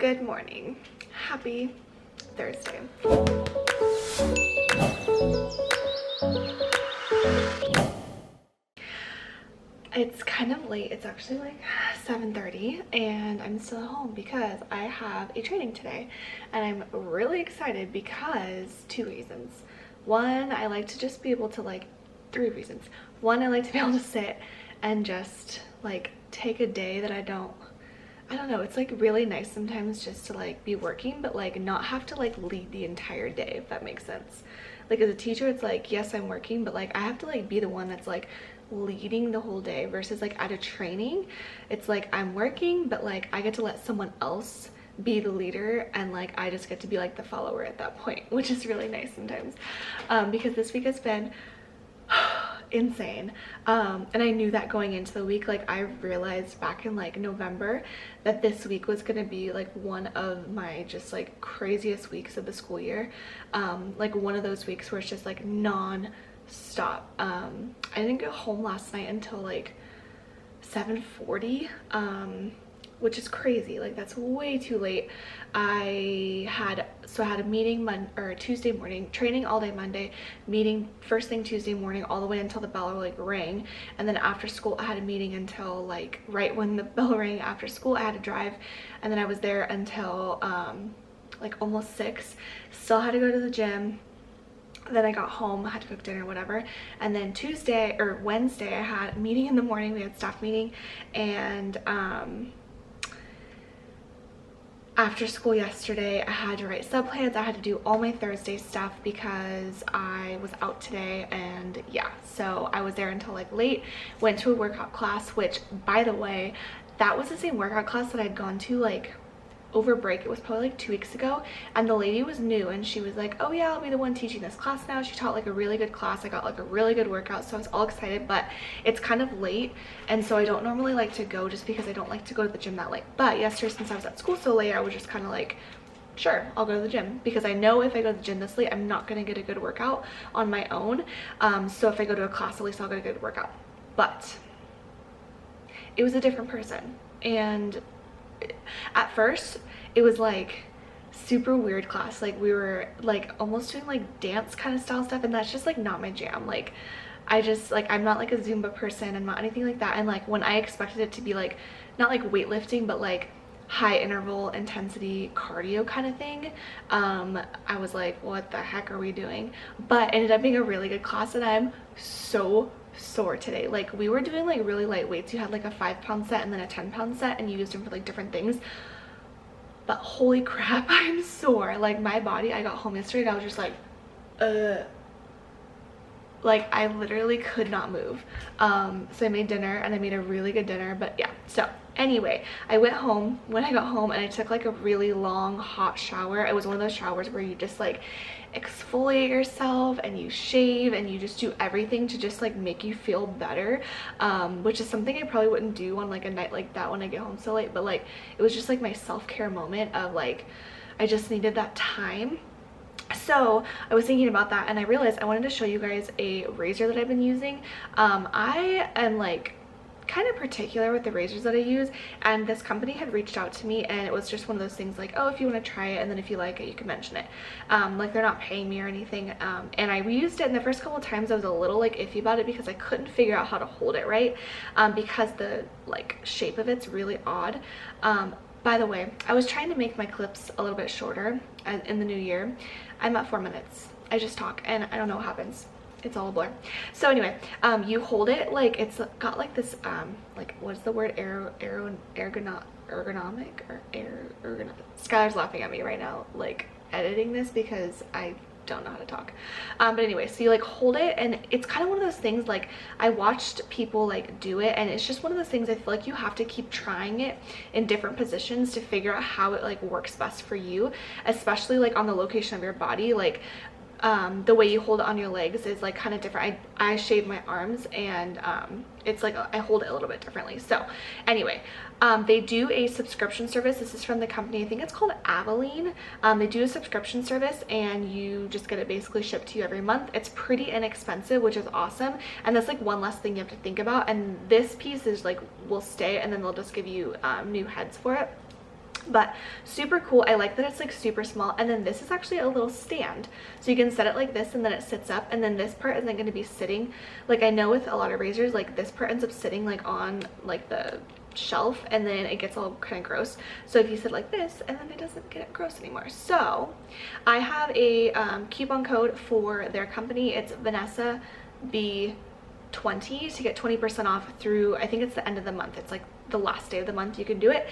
Good morning. Happy Thursday. It's kind of late. It's actually like 7:30 and I'm still at home because I have a training today and I'm really excited because two reasons. One, I like to just be able to three reasons. One, I like to be able to sit and just like take a day that I don't know, it's like really nice sometimes just to like be working but like not have to like lead the entire day, if that makes sense. Like as a teacher, it's like, yes, I'm working, but like I have to like be the one that's like leading the whole day, versus like at a training, it's like I'm working but like I get to let someone else be the leader and like I just get to be like the follower at that point, which is really nice sometimes. Because this week has been insane, and I knew that going into the week. Like I realized back in like November that this week was gonna be like one of my just like craziest weeks of the school year, like one of those weeks where it's just like non-stop. I didn't go home last night until like 7:40, which is crazy. Like that's way too late. I had a meeting Tuesday morning, training all day Monday, meeting first thing Tuesday morning all the way until the bell like rang, and then after school I had a meeting until like right when the bell rang. After school I had to drive, and then I was there until like almost 6. Still had to go to the gym. Then I got home, I had to cook dinner, whatever, and then Wednesday I had a meeting in the morning. We had staff meeting, and after school yesterday I had to write sub plans. I had to do all my Thursday stuff because I was out today, and yeah, so I was there until like late. Went to a workout class, which by the way, that was the same workout class that I'd gone to like over break. It was probably like 2 weeks ago, and the lady was new and she was like, oh yeah, I'll be the one teaching this class now. She taught like a really good class. I got like a really good workout, so I was all excited, but it's kind of late, and so I don't normally like to go just because I don't like to go to the gym that late. But yesterday, since I was at school so late, I was just kind of like, sure, I'll go to the gym, because I know if I go to the gym this late, I'm not going to get a good workout on my own. So if I go to a class, at least I'll get a good workout. But it was a different person, and at first it was like super weird class. Like we were like almost doing like dance kind of style stuff, and that's just like not my jam. Like I just like, I'm not like a Zumba person, I'm not anything like that. And like when I expected it to be like not like weightlifting but like high interval intensity cardio kind of thing, I was like, what the heck are we doing? But it ended up being a really good class, and I'm so sore today. Like we were doing like really light weights. You had like a 5-pound set and then a 10-pound set, and you used them for like different things. But holy crap, I'm sore. Like my body, I got home yesterday and I was just like I literally could not move. So I made dinner, and I made a really good dinner. But yeah, so anyway, I went home. When I got home, and I took like a really long hot shower. It was one of those showers where you just like exfoliate yourself and you shave and you just do everything to just like make you feel better, which is something I probably wouldn't do on like a night like that when I get home so late. But like it was just like my self-care moment of like, I just needed that time. So I was thinking about that, and I realized I wanted to show you guys a razor that I've been using. I am like kind of particular with the razors that I use, and this company had reached out to me, and it was just one of those things like, oh, if you want to try it, and then if you like it, you can mention it. Like they're not paying me or anything. And I used it, and the first couple of times I was a little like iffy about it because I couldn't figure out how to hold it right, because the like shape of it's really odd. By the way, I was trying to make my clips a little bit shorter in the new year. I'm at 4 minutes. I just talk and I don't know what happens. It's all a blur. So anyway, you hold it like it's got like this like, what's the word, ergonomic or ergonomic. Skylar's laughing at me right now like editing this because I don't know how to talk. But anyway, so you like hold it, and it's kind of one of those things, like I watched people like do it, and it's just one of those things I feel like you have to keep trying it in different positions to figure out how it like works best for you, especially like on the location of your body. Like the way you hold it on your legs is like kind of different. I shave my arms, and it's like I hold it a little bit differently. So anyway, they do a subscription service. This is from the company, I think it's called Aveline. They do a subscription service, and you just get it basically shipped to you every month. It's pretty inexpensive, which is awesome, and that's like one less thing you have to think about. And this piece is like will stay, and then they'll just give you new heads for it. But super cool. I like that it's like super small, and then this is actually a little stand, so you can set it like this and then it sits up, and then this part isn't going to be sitting like, I know with a lot of razors, like this part ends up sitting like on like the shelf, and then it gets all kind of gross. So if you sit like this, and then it doesn't get gross anymore. So I have a coupon code for their company. It's Vanessa B20 to get 20% off through, I think it's the end of the month. It's like the last day of the month you can do it.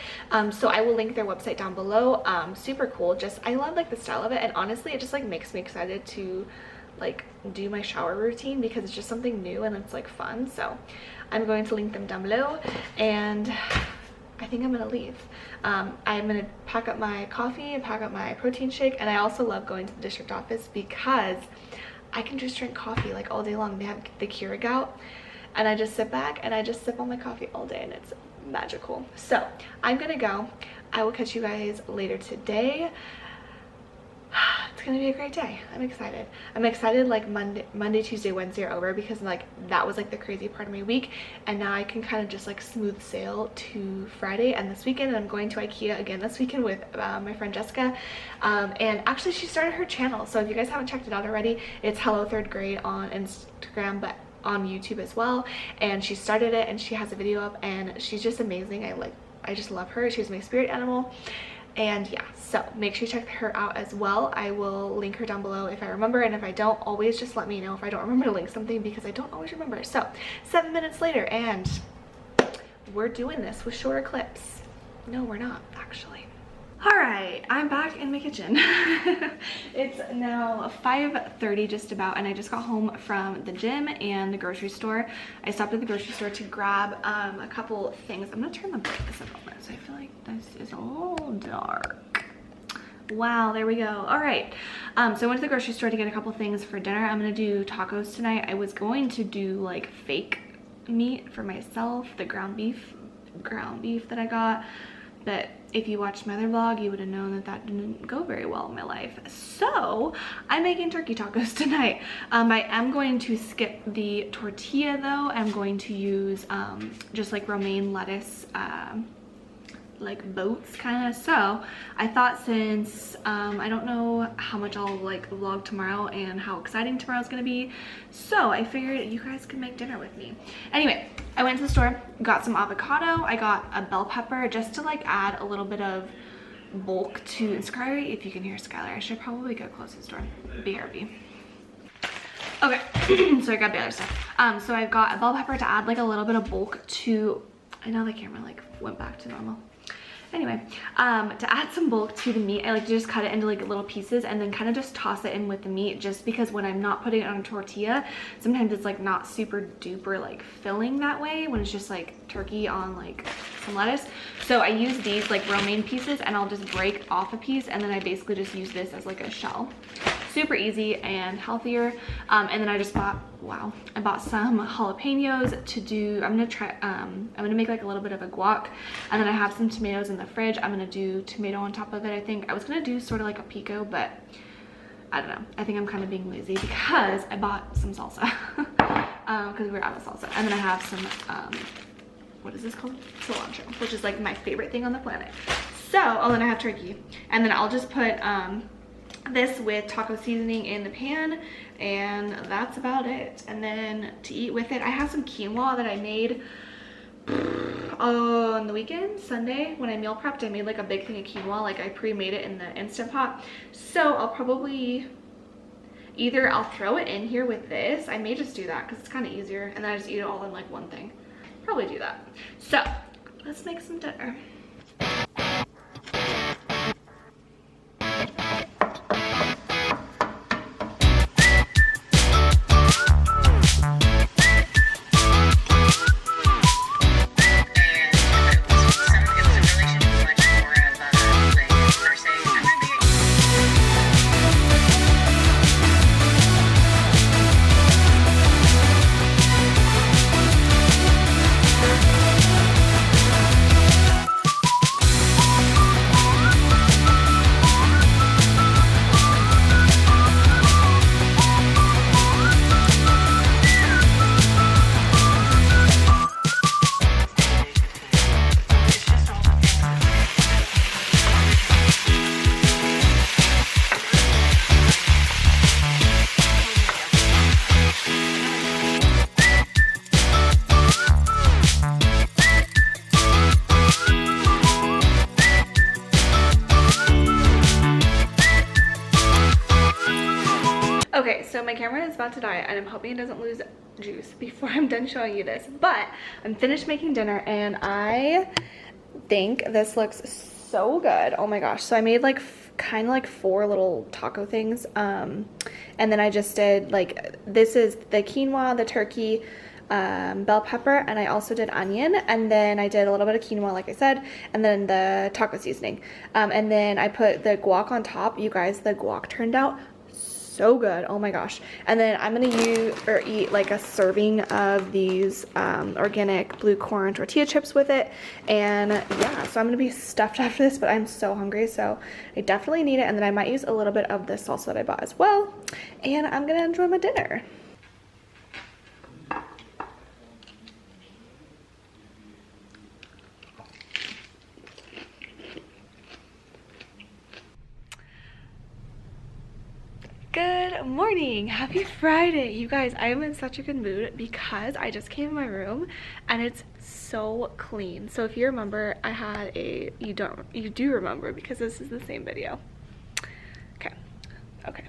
So I will link their website down below. Super cool. Just, I love like the style of it, and honestly it just like makes me excited to like do my shower routine because it's just something new and it's like fun. So I'm going to link them down below, and I think I'm gonna leave. I'm gonna pack up my coffee and pack up my protein shake, and I also love going to the district office because I can just drink coffee like all day long. They have the Keurig out, and I just sit back and I just sip on my coffee all day, and it's magical. So I'm gonna go. I will catch you guys later today. It's gonna be a great day. I'm excited. I'm excited. Like Monday, Tuesday, Wednesday are over because like that was like the crazy part of my week, and now I can kind of just like smooth sail to Friday and this weekend. And I'm going to IKEA again this weekend with my friend Jessica, and actually she started her channel, so if you guys haven't checked it out already, it's Hello Third Grade on Instagram, but on YouTube as well. And she started it and she has a video up, and she's just amazing. I just love her. She's my spirit animal. And yeah, so make sure you check her out as well. I will link her down below if I remember, and if I don't, always just let me know if I don't remember to link something, because I don't always remember. So 7 minutes later, and we're doing this with shorter clips. No, we're not actually. All right, I'm back in my kitchen. It's now 5:30 just about, and I just got home from the gym and the grocery store. I stopped at the grocery store to grab a couple things. I'm gonna turn the brightness up on this. I feel like this is all dark. Wow, there we go. All right, so I went to the grocery store to get a couple things for dinner. I'm gonna do tacos tonight. I was going to do like fake meat for myself, the ground beef that I got, but if you watched my other vlog, you would have known that that didn't go very well in my life. So I'm making turkey tacos tonight. I am going to skip the tortilla though. I'm going to use just like romaine lettuce, like boats kind of. So I thought, since I don't know how much I'll like vlog tomorrow and how exciting tomorrow's gonna be, so I figured you guys could make dinner with me. Anyway, I went to the store, got some avocado, I got a bell pepper just to like add a little bit of bulk to, and sorry if you can hear Skylar, I should probably go close the door. BRB. Okay, so I got the other stuff. So I've got a bell pepper to add like a little bit of bulk to, I know the camera like went back to normal. Anyway, to add some bulk to the meat, I like to just cut it into like little pieces and then kind of just toss it in with the meat, just because when I'm not putting it on a tortilla, sometimes it's like not super duper like filling that way when it's just like turkey on like some lettuce. So I use these like romaine pieces, and I'll just break off a piece, and then I basically just use this as like a shell. Super easy and healthier. And then I just bought, wow, I bought some jalapenos to do, I'm gonna make like a little bit of a guac, and then I have some tomatoes in the fridge. I'm gonna do tomato on top of it. I think I was gonna do sort of like a pico, but I don't know, I think I'm kind of being lazy because I bought some salsa because we were out of salsa. And then I have some what is this called, cilantro, which is like my favorite thing on the planet. So, oh, then I have turkey, and then I'll just put this with taco seasoning in the pan, and that's about it. And then to eat with it, I have some quinoa that I made on the weekend, Sunday, when I meal prepped. I made like a big thing of quinoa, like I pre-made it in the Instant Pot. So I'll probably either I'll throw it in here with this. I may just do that because it's kind of easier, and then I just eat it all in like one thing. Probably do that. So let's make some dinner. so my camera is about to die and I'm hoping it doesn't lose juice before I'm done showing you this, but I'm finished making dinner and I think this looks so good. Oh my gosh. So I made like kind of like 4 little taco things, and then I just did like, this is the quinoa, the turkey, bell pepper, and I also did onion, and then I did a little bit of quinoa like I said, and then the taco seasoning, and then I put the guac on top. You guys, the guac turned out so good. Oh my gosh. And then I'm gonna eat like a serving of these organic blue corn tortilla chips with it, and yeah, so I'm gonna be stuffed after this, but I'm so hungry, so I definitely need it. And then I might use a little bit of the salsa that I bought as well, and I'm gonna enjoy my dinner. Good morning, happy Friday. You guys, I am in such a good mood because I just came in my room and it's so clean. So if you remember, I had you do remember because this is the same video. Okay.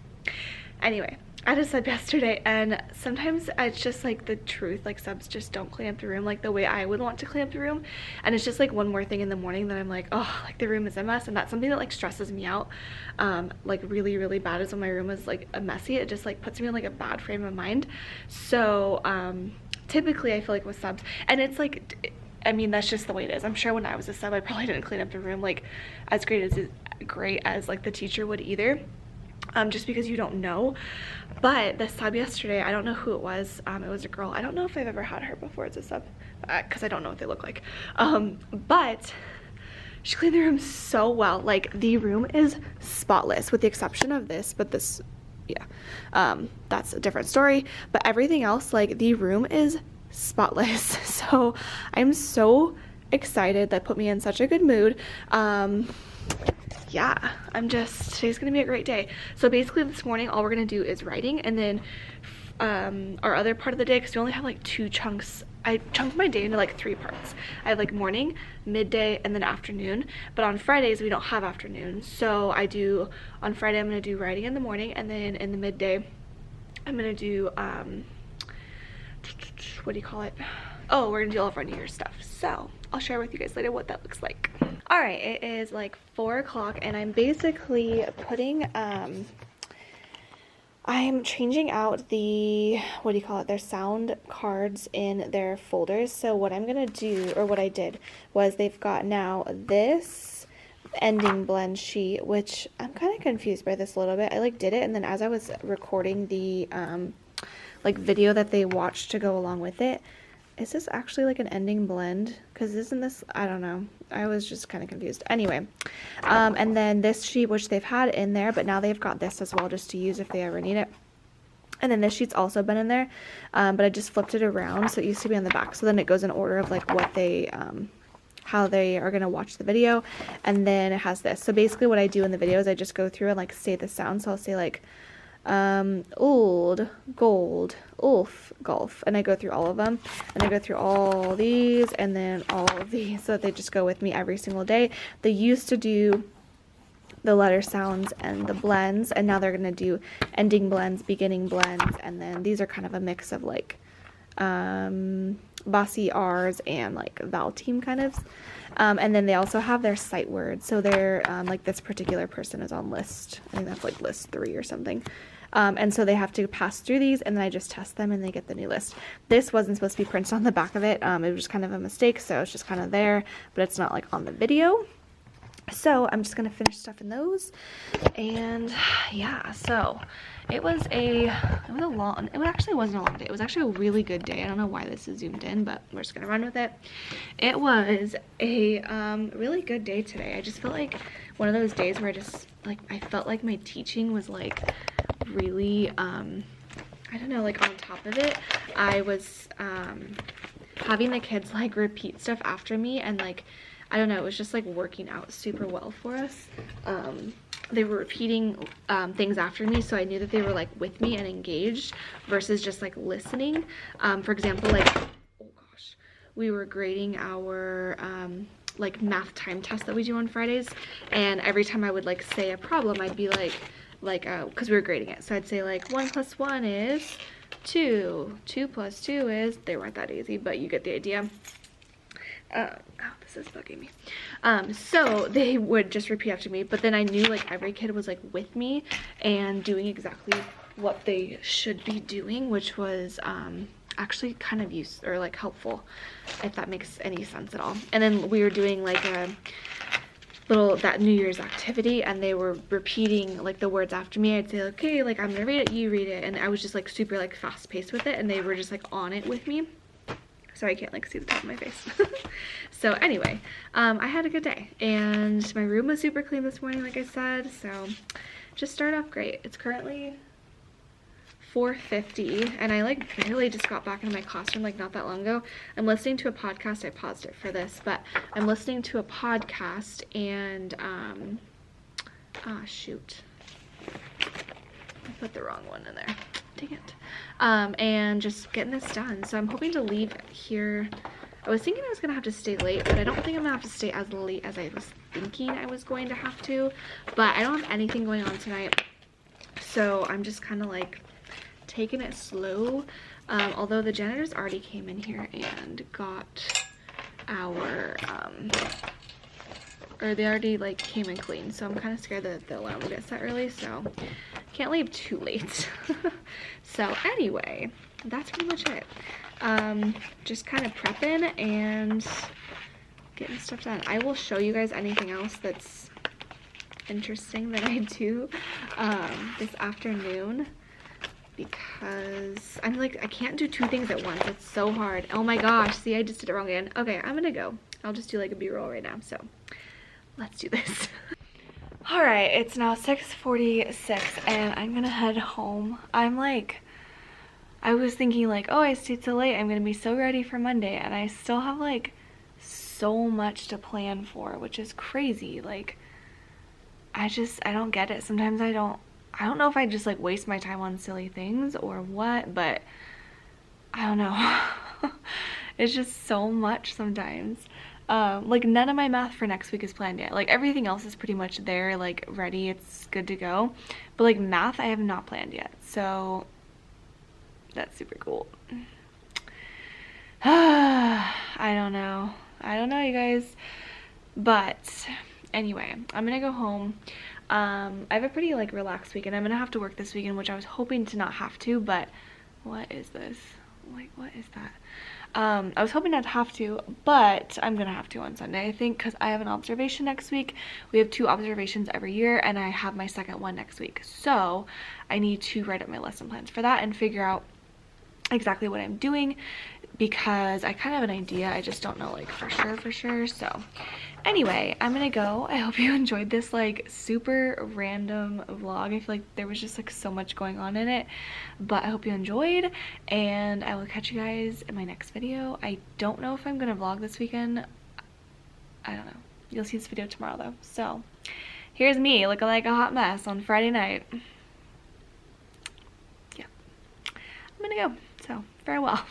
Anyway, I just said yesterday, and sometimes it's just like the truth, like subs just don't clean up the room like the way I would want to clean up the room, and it's just like one more thing in the morning that I'm like, oh, like the room is a mess. And that's something that like stresses me out like really bad, is when my room is like messy. It just like puts me in like a bad frame of mind. So typically I feel like with subs, and it's like, I mean, that's just the way it is. I'm sure when I was a sub I probably didn't clean up the room like as great as like the teacher would either, just because you don't know. But the sub yesterday, I don't know who it was. It was a girl. I don't know if I've ever had her before as a sub, because I don't know what they look like, but she cleaned the room so well. Like the room is spotless with the exception of this, but this, yeah, that's a different story. But everything else, like the room is spotless. So I'm so excited. That put me in such a good mood. Yeah, today's gonna be a great day. So basically this morning all we're gonna do is writing, and then our other part of the day, because we only have like 2 chunks, I chunked my day into like 3 parts. I have like morning, midday, and then afternoon. But on Fridays we don't have afternoon, so on Friday I'm gonna do writing in the morning, and then in the midday I'm gonna do what do you call it? Oh, we're gonna do all of our New Year's stuff. So I'll share with you guys later what that looks like. All right, it is like 4 o'clock and I'm basically putting, I'm changing out the, what do you call it, their sound cards in their folders. So what I'm gonna do, or what I did, was they've got now this ending blend sheet, which I'm kind of confused by this a little bit. I like did it, and then as I was recording the like video that they watched to go along with it, is this actually like an ending blend? Because isn't this, I don't know, I was just kind of confused. Anyway, and then this sheet, which they've had in there, but now they've got this as well just to use if they ever need it. And then this sheet's also been in there, but I just flipped it around, so it used to be on the back, so then it goes in order of like what they how they are going to watch the video. And then it has this. So basically what I do in the video is I just go through and like say the sound. So I'll say like old, gold, ulf, golf, and I go through all of them, and I go through all these and then all of these, so that they just go with me every single day. They used to do the letter sounds and the blends, and now they're going to do ending blends, beginning blends, and then these are kind of a mix of like bossy R's and like vowel team kind of, and then they also have their sight words. So they're like this particular person is on list, I think that's like list 3 or something, and so they have to pass through these, and then I just test them and they get the new list. This wasn't supposed to be printed on the back of it. It was just kind of a mistake, so it's just kind of there, but it's not like on the video. So I'm just gonna finish stuffing those, and yeah, so it actually wasn't a long day. It was actually a really good day. I don't know why this is zoomed in, but we're just gonna run with it. It was a really good day today. I just felt like one of those days where I felt like my teaching was like really I don't know, like on top of it. I was having the kids like repeat stuff after me, and like I don't know, it was just like working out super well for us. They were repeating things after me, so I knew that they were like with me and engaged versus just like listening. For example, like, oh gosh, we were grading our like math time test that we do on Fridays, and every time I would like say a problem, I'd be like, like, because we were grading it. So I'd say like 1 + 1 is 2, 2 + 2 is, they weren't that easy, but you get the idea. Oh, this is bugging me. So they would just repeat after me, but then I knew like every kid was like with me and doing exactly what they should be doing, which was actually kind of useful or like helpful, if that makes any sense at all. And then we were doing like a little that New Year's activity, and they were repeating like the words after me. I'd say, okay, like I'm gonna read it, you read it, and I was just like super like fast paced with it, and they were just like on it with me. Sorry, I can't like see the top of my face. So anyway, I had a good day, and my room was super clean this morning, like I said. So just started off great. It's currently 4:50, and I like barely just got back into my classroom like not that long ago. I'm listening to a podcast. I paused it for this, but I'm listening to a podcast, and shoot, I put the wrong one in there. Dang it. And just getting this done. So I'm hoping to leave here. I was thinking I was gonna have to stay late, but I don't think I'm gonna have to stay as late as I was thinking I was going to have to. But I don't have anything going on tonight, so I'm just kind of like taking it slow. Although the janitors already came in here and got our or they already like came and cleaned, so I'm kind of scared that the alarm will get set early, so can't leave too late. So anyway, that's pretty much it. Just kind of prepping and getting stuff done. I will show you guys anything else that's interesting that I do this afternoon, because I'm like, I can't do 2 things at once. It's so hard. Oh my gosh, see, I just did it wrong again. Okay, I'm gonna go. I'll just do like a B-roll right now, so let's do this. All right, it's now 6:46 and I'm gonna head home. I'm like, I was thinking like, oh, I stayed so late, I'm gonna be so ready for Monday, and I still have like so much to plan for, which is crazy. Like, I don't get it. Sometimes I don't know if I just like waste my time on silly things or what, but I don't know. It's just so much sometimes. Like none of my math for next week is planned yet. Like everything else is pretty much there, like ready, it's good to go. But like math I have not planned yet. So that's super cool. I don't know, you guys. But anyway, I'm gonna go home. I have a pretty like relaxed weekend. I'm gonna have to work this weekend, which I was hoping to not have to, but what is this? Like, what is that? I was hoping not to have to, but I'm gonna have to on Sunday, I think, because I have an observation next week. We have 2 observations every year, and I have my second one next week. So I need to write up my lesson plans for that and figure out exactly what I'm doing, because I kind of have an idea. I just don't know like for sure. So anyway, I'm gonna go. I hope you enjoyed this like super random vlog. I feel like there was just like so much going on in it, but I hope you enjoyed, and I will catch you guys in my next video. I don't know if I'm gonna vlog this weekend. I don't know. You'll see this video tomorrow though. So here's me looking like a hot mess on Friday night. Yeah, I'm gonna go. So farewell.